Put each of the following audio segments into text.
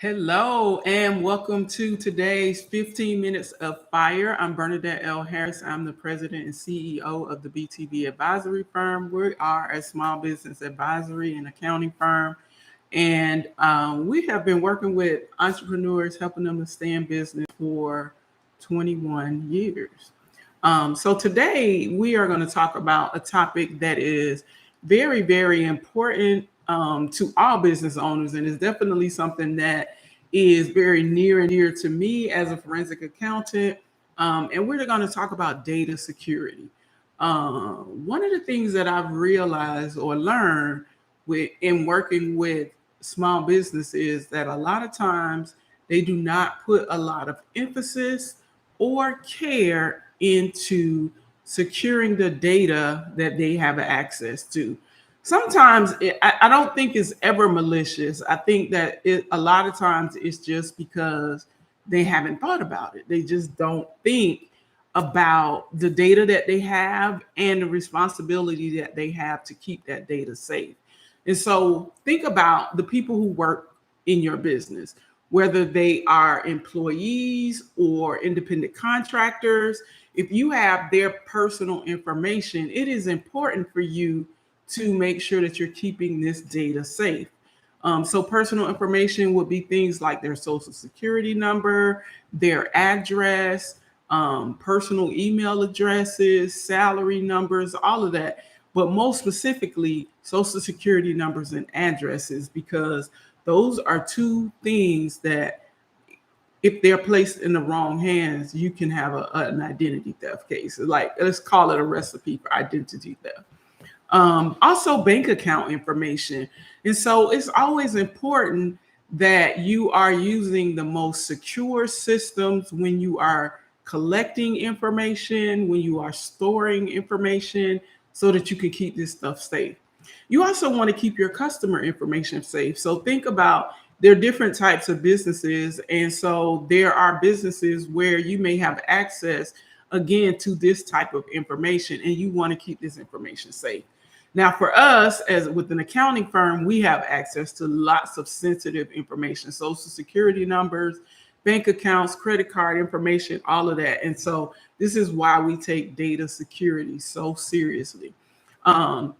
Hello and welcome to today's 15 Minutes of Fire. I'm Bernadette L. Harris. I'm the president and CEO of the BTB Advisory Firm. We are a small business advisory and accounting firm. And we have been working with entrepreneurs, helping them to stay in business for 21 years. So today we are going to talk about a topic that is very, very important to all business owners, and it's definitely something that is very near and dear to me as a forensic accountant. And we're going to talk about data security. One of the things that I've realized or learned in working with small business is that a lot of times they do not put a lot of emphasis or care into securing the data that they have access to. Sometimes I don't think it's ever malicious. I think that a lot of times it's just because they haven't thought about it. They just don't think about the data that they have and the responsibility that they have to keep that data safe. And so think about the people who work in your business, whether they are employees or independent contractors. If you have their personal information, it is important for you to make sure that you're keeping this data safe. So personal information would be things like their social security number, their address, personal email addresses, salary numbers, all of that. But most specifically, social security numbers and addresses, because those are two things that if they're placed in the wrong hands, you can have an identity theft case. Like, let's call it a recipe for identity theft. Also bank account information. And so it's always important that you are using the most secure systems when you are collecting information, when you are storing information, so that you can keep this stuff safe. You also want to keep your customer information safe. So think about there are different types of businesses. And so there are businesses where you may have access again to this type of information, and you want to keep this information safe. Now, for us, as with an accounting firm, we have access to lots of sensitive information, social security numbers, bank accounts, credit card information, all of that. And so this is why we take data security so seriously. Um,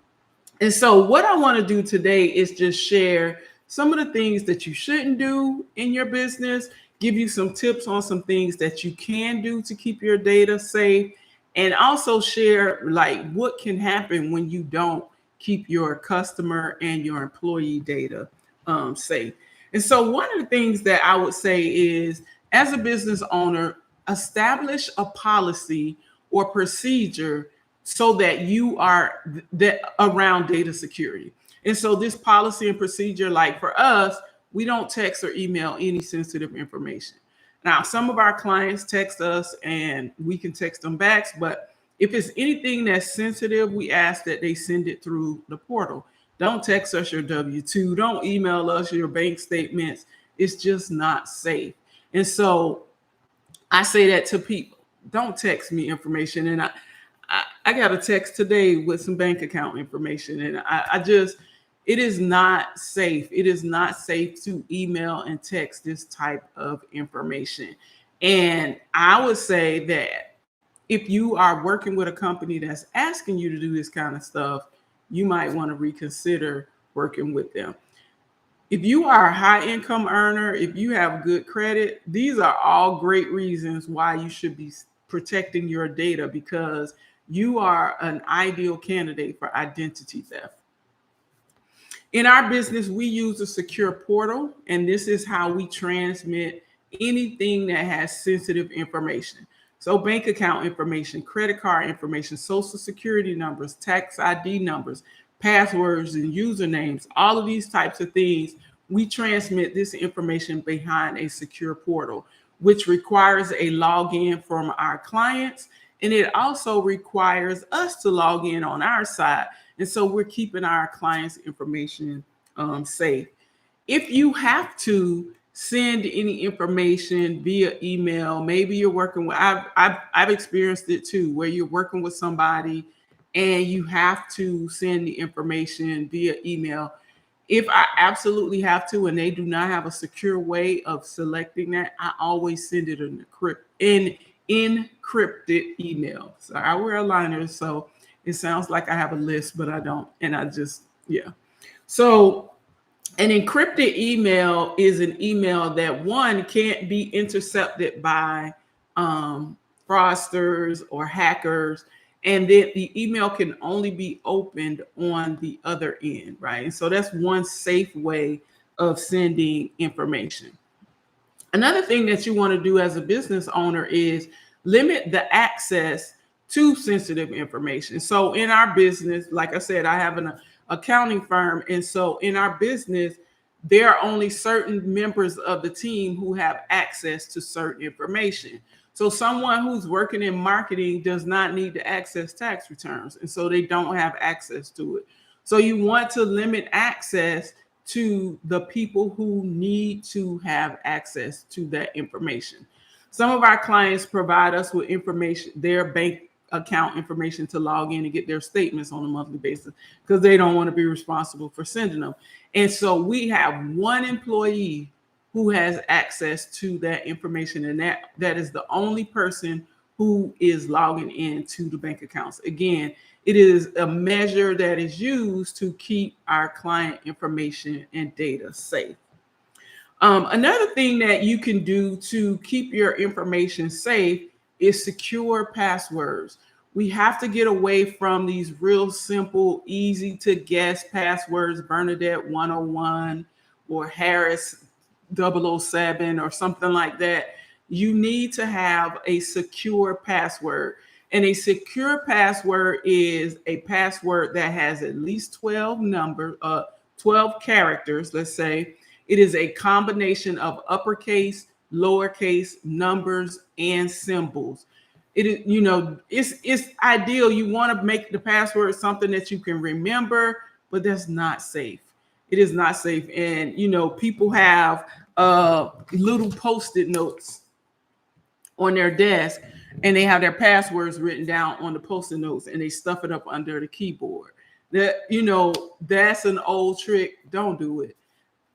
and so what I want to do today is just share some of the things that you shouldn't do in your business, give you some tips on some things that you can do to keep your data safe, and also share like what can happen when you don't keep your customer and your employee data safe. And so one of the things that I would say is, as a business owner, establish a policy or procedure so that you are that around data security. And so this policy and procedure, like for us, we don't text or email any sensitive information. Now, some of our clients text us and we can text them back, but if it's anything that's sensitive, we ask that they send it through the portal. Don't text us your W-2. Don't email us your bank statements. It's just not safe. And so I say that to people. Don't text me information. And I got a text today with some bank account information. And it is not safe. It is not safe to email and text this type of information. And I would say that if you are working with a company that's asking you to do this kind of stuff, you might want to reconsider working with them. If you are a high income earner, if you have good credit, these are all great reasons why you should be protecting your data, because you are an ideal candidate for identity theft. In our business, we use a secure portal, and this is how we transmit anything that has sensitive information. So bank account information, credit card information, social security numbers, tax ID numbers, passwords and usernames, all of these types of things, we transmit this information behind a secure portal, which requires a login from our clients. And it also requires us to log in on our side. And so we're keeping our clients' information safe. If you have to send any information via email, maybe you're working with, I've experienced it too, where you're working with somebody and you have to send the information via email. If I absolutely have to and they do not have a secure way of selecting that, I always send it in encrypted email. So I wear aligners, so it sounds like I have a list, but I don't. And I just, yeah. So an encrypted email is an email that one can't be intercepted by fraudsters or hackers, and then the email can only be opened on the other end, right? And so that's one safe way of sending information. Another thing that you want to do as a business owner is limit the access to sensitive information. So in our business, like I said, I have an accounting firm. And so in our business, there are only certain members of the team who have access to certain information. So someone who's working in marketing does not need to access tax returns. And so they don't have access to it. So you want to limit access to the people who need to have access to that information. Some of our clients provide us with information, their bank account information to log in and get their statements on a monthly basis because they don't want to be responsible for sending them. And so we have one employee who has access to that information, and that is the only person who is logging into the bank accounts. Again, it is a measure that is used to keep our client information and data safe. Another thing that you can do to keep your information safe is secure passwords. We have to get away from these real simple, easy to guess passwords, Bernadette 101 or Harris 007 or something like that. You need to have a secure password. And a secure password is a password that has at least 12 characters, let's say. It is a combination of uppercase, lowercase, numbers, and symbols. It is, it's ideal. You want to make the password something that you can remember, but that's not safe. It is not safe. And, people have little Post-it notes on their desk, and they have their passwords written down on the Post-it notes, and they stuff it up under the keyboard. That's an old trick. Don't do it.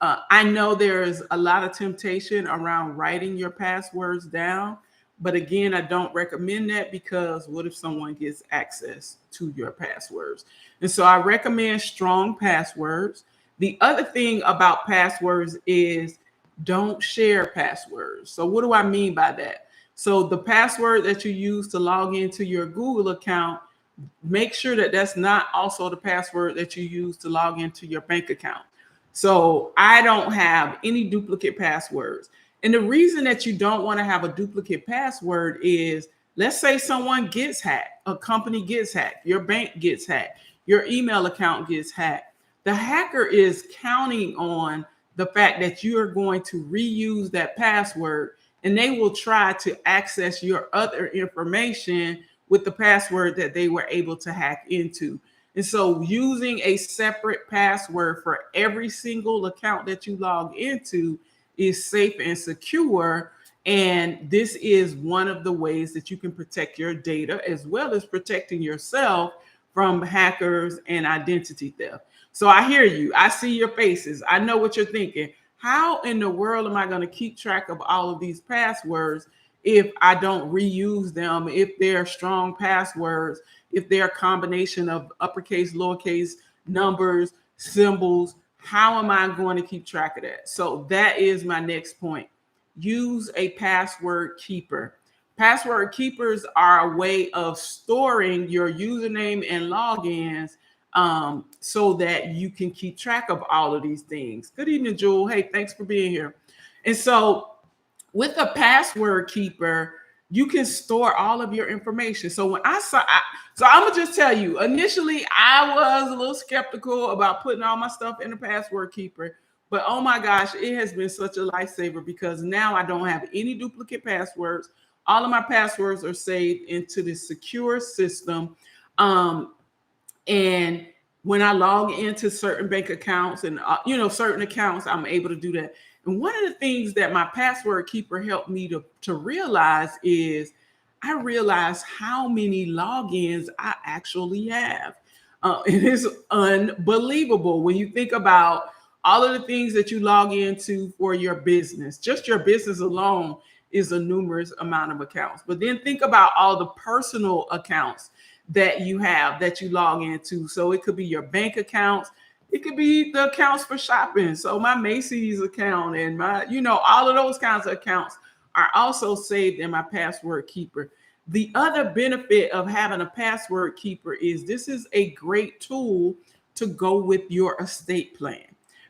I know there's a lot of temptation around writing your passwords down, but again, I don't recommend that because what if someone gets access to your passwords? And so I recommend strong passwords. The other thing about passwords is don't share passwords. So what do I mean by that? So the password that you use to log into your Google account, make sure that that's not also the password that you use to log into your bank account. So I don't have any duplicate passwords. And the reason that you don't want to have a duplicate password is, let's say someone gets hacked, a company gets hacked, your bank gets hacked, your email account gets hacked. The hacker is counting on the fact that you are going to reuse that password, and they will try to access your other information with the password that they were able to hack into. And so using a separate password for every single account that you log into is safe and secure. And this is one of the ways that you can protect your data as well as protecting yourself from hackers and identity theft. So I hear you. I see your faces. I know what you're thinking. How in the world am I going to keep track of all of these passwords if I don't reuse them, if they're strong passwords, if they're a combination of uppercase, lowercase, numbers, symbols? How am I going to keep track of that? So that is my next point. Use a password keeper. Password keepers are a way of storing your username and logins so that you can keep track of all of these things. Good evening, Jewel. Hey, thanks for being here. And so with a password keeper, you can store all of your information. So when so I'm gonna just tell you, initially I was a little skeptical about putting all my stuff in the password keeper, but oh my gosh, it has been such a lifesaver because now I don't have any duplicate passwords. All of my passwords are saved into this secure system. And when I log into certain bank accounts and certain accounts, I'm able to do that. And one of the things that my password keeper helped me to realize is I realized how many logins I actually have. It is unbelievable when you think about all of the things that you log into for your business. Just your business alone is a numerous amount of accounts. But then think about all the personal accounts that you have that you log into. So it could be your bank accounts. It could be the accounts for shopping. So my Macy's account and my, all of those kinds of accounts are also saved in my password keeper. The other benefit of having a password keeper is this is a great tool to go with your estate plan.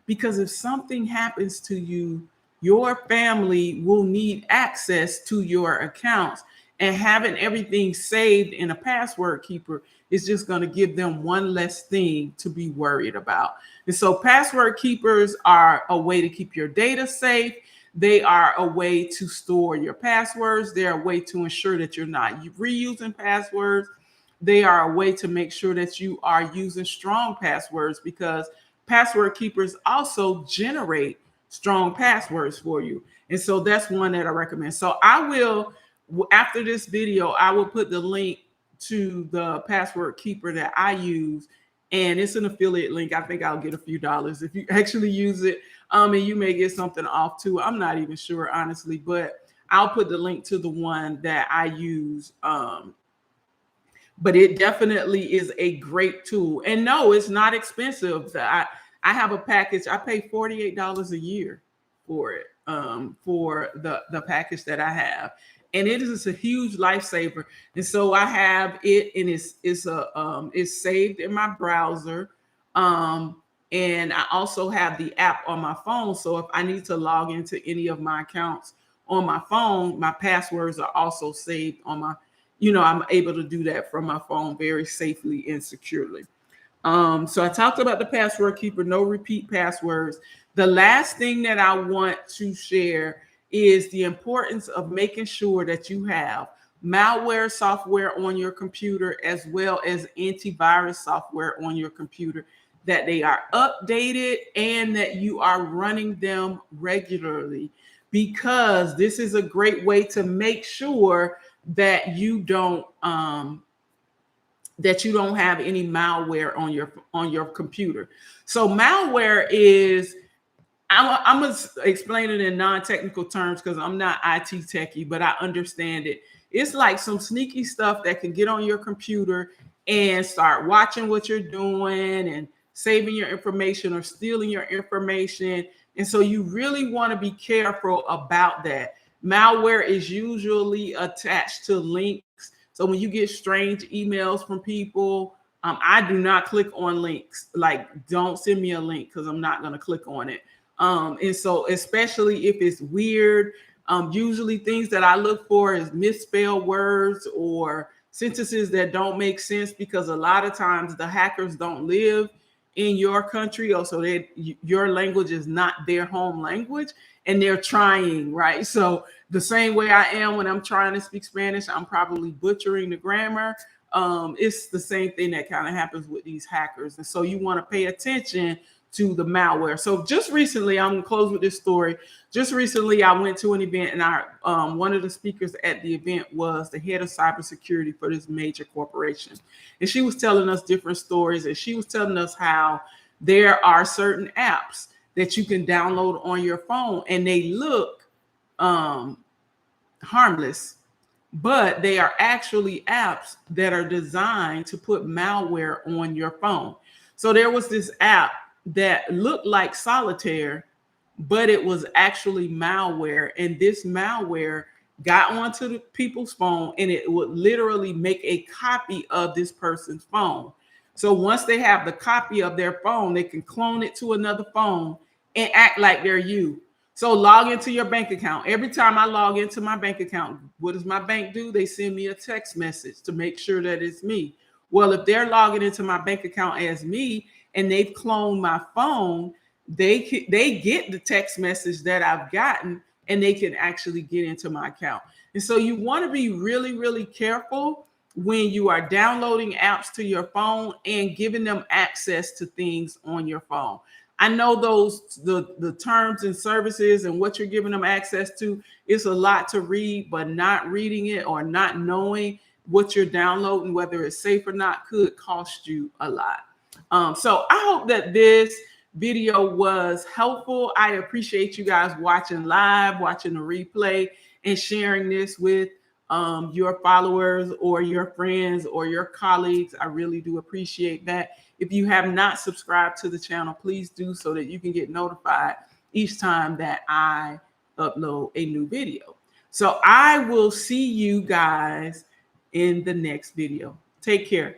Because if something happens to you, your family will need access to your accounts, and having everything saved in a password keeper is just going to give them one less thing to be worried about. And so password keepers are a way to keep your data safe. They are a way to store your passwords. They're a way to ensure that you're not reusing passwords. They are a way to make sure that you are using strong passwords, because password keepers also generate strong passwords for you. And so that's one that I recommend. So I will, after this video, I will put the link to the password keeper that I use. And it's an affiliate link. I think I'll get a few dollars if you actually use it. And you may get something off too. I'm not even sure, honestly, but I'll put the link to the one that I use. But it definitely is a great tool. And no, it's not expensive. I have a package. I pay $48 a year for it, for the package that I have. And it is a huge lifesaver. And so I have it, and it's saved in my browser. And I also have the app on my phone. So if I need to log into any of my accounts on my phone, my passwords are also saved on my, I'm able to do that from my phone very safely and securely. So I talked about the password keeper, no repeat passwords. The last thing that I want to share is the importance of making sure that you have malware software on your computer, as well as antivirus software on your computer, that they are updated and that you are running them regularly, because this is a great way to make sure that you don't have any malware on your computer. So malware is, I'm going to explain it in non-technical terms because I'm not IT techie, but I understand it. It's like some sneaky stuff that can get on your computer and start watching what you're doing and saving your information or stealing your information. And so you really want to be careful about that. Malware is usually attached to links. So when you get strange emails from people, I do not click on links. Like, don't send me a link because I'm not going to click on it. And so especially if it's weird, usually things that I look for is misspelled words or sentences that don't make sense, because a lot of times the hackers don't live in your country, or so that your language is not their home language, and they're trying, right? So the same way I am when I'm trying to speak Spanish, I'm probably butchering the grammar. It's the same thing that kind of happens with these hackers. And so you want to pay attention to the malware. So just recently, I'm gonna close with this story. Just recently, I went to an event, and one of the speakers at the event was the head of cybersecurity for this major corporation. And she was telling us different stories, and she was telling us how there are certain apps that you can download on your phone, and they look harmless, but they are actually apps that are designed to put malware on your phone. So there was this app that looked like solitaire, but it was actually malware. And this malware got onto the people's phone, and it would literally make a copy of this person's phone. So once they have the copy of their phone, they can clone it to another phone and act like they're you. So log into your bank account. Every time I log into my bank account, what does my bank do? They send me a text message to make sure that it's me. Well, if they're logging into my bank account as me and they've cloned my phone, they get the text message that I've gotten, and they can actually get into my account. And so you want to be really, really careful when you are downloading apps to your phone and giving them access to things on your phone. I know the terms and services and what you're giving them access to, it's a lot to read, but not reading it or not knowing what you're downloading, whether it's safe or not, could cost you a lot. So I hope that this video was helpful. I appreciate you guys watching live, watching the replay, and sharing this with your followers or your friends or your colleagues. I really do appreciate that. If you have not subscribed to the channel, please do so that you can get notified each time that I upload a new video. So I will see you guys in the next video. Take care.